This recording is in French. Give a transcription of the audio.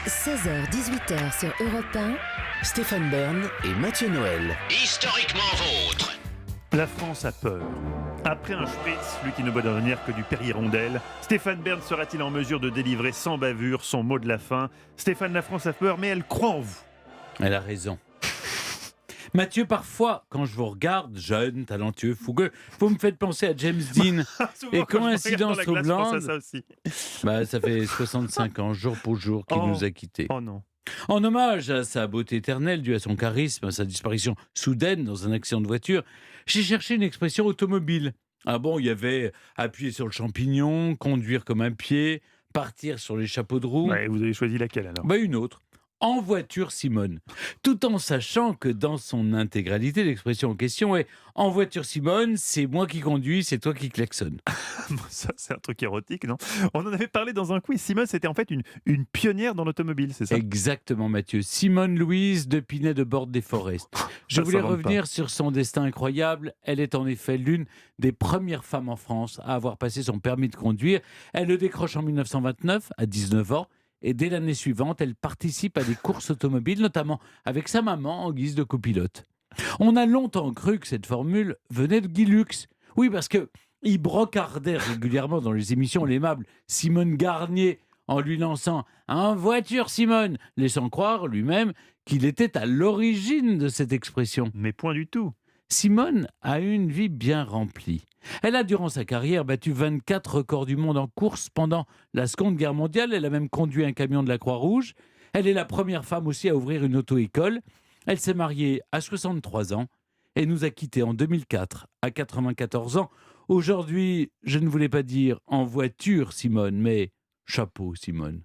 16h-18h sur Europe 1. Stéphane Bern et Mathieu Noël. Historiquement vôtre. La France a peur. Après un Spitz, lui qui ne voit devenir que du Perrier-Rondelle, Stéphane Bern sera-t-il en mesure de délivrer sans bavure son mot de la fin ? Stéphane, la France a peur, mais elle croit en vous. Elle a raison. Mathieu, parfois, quand je vous regarde, jeune, talentueux, fougueux, vous me faites penser à James Dean. Souvent, Et quand je me coïncidence regarde dans la glace, je pense à troublante, ça aussi. ça fait 65 ans, jour pour jour, qu'il nous a quittés. Oh non. En hommage à sa beauté éternelle, due à son charisme, à sa disparition soudaine dans un accident de voiture, j'ai cherché une expression automobile. Ah bon, il y avait appuyer sur le champignon, conduire comme un pied, partir sur les chapeaux de roue. Ouais, vous avez choisi laquelle alors ? Une autre. En voiture Simone. Tout en sachant que dans son intégralité, l'expression en question est en voiture Simone, c'est moi qui conduis, c'est toi qui klaxonne. Ça, c'est un truc érotique, non ? On en avait parlé dans un quiz. Simone, c'était en fait une pionnière dans l'automobile, c'est ça ? Exactement, Mathieu. Simone Louise de Pinet de Borde-des-Forest. Je voulais revenir sur son destin incroyable. Elle est en effet l'une des premières femmes en France à avoir passé son permis de conduire. Elle le décroche en 1929, à 19 ans. Et dès l'année suivante, elle participe à des courses automobiles, notamment avec sa maman en guise de copilote. On a longtemps cru que cette formule venait de Guy Lux. Oui, parce qu'il brocardait régulièrement dans les émissions l'aimable Simone Garnier en lui lançant « En voiture, Simone !» laissant croire lui-même qu'il était à l'origine de cette expression. Mais point du tout. Simone a eu une vie bien remplie. Elle a, durant sa carrière, battu 24 records du monde en course pendant la Seconde Guerre mondiale. Elle a même conduit un camion de la Croix-Rouge. Elle est la première femme aussi à ouvrir une auto-école. Elle s'est mariée à 63 ans et nous a quittés en 2004 à 94 ans. Aujourd'hui, je ne voulais pas dire en voiture, Simone, mais chapeau, Simone.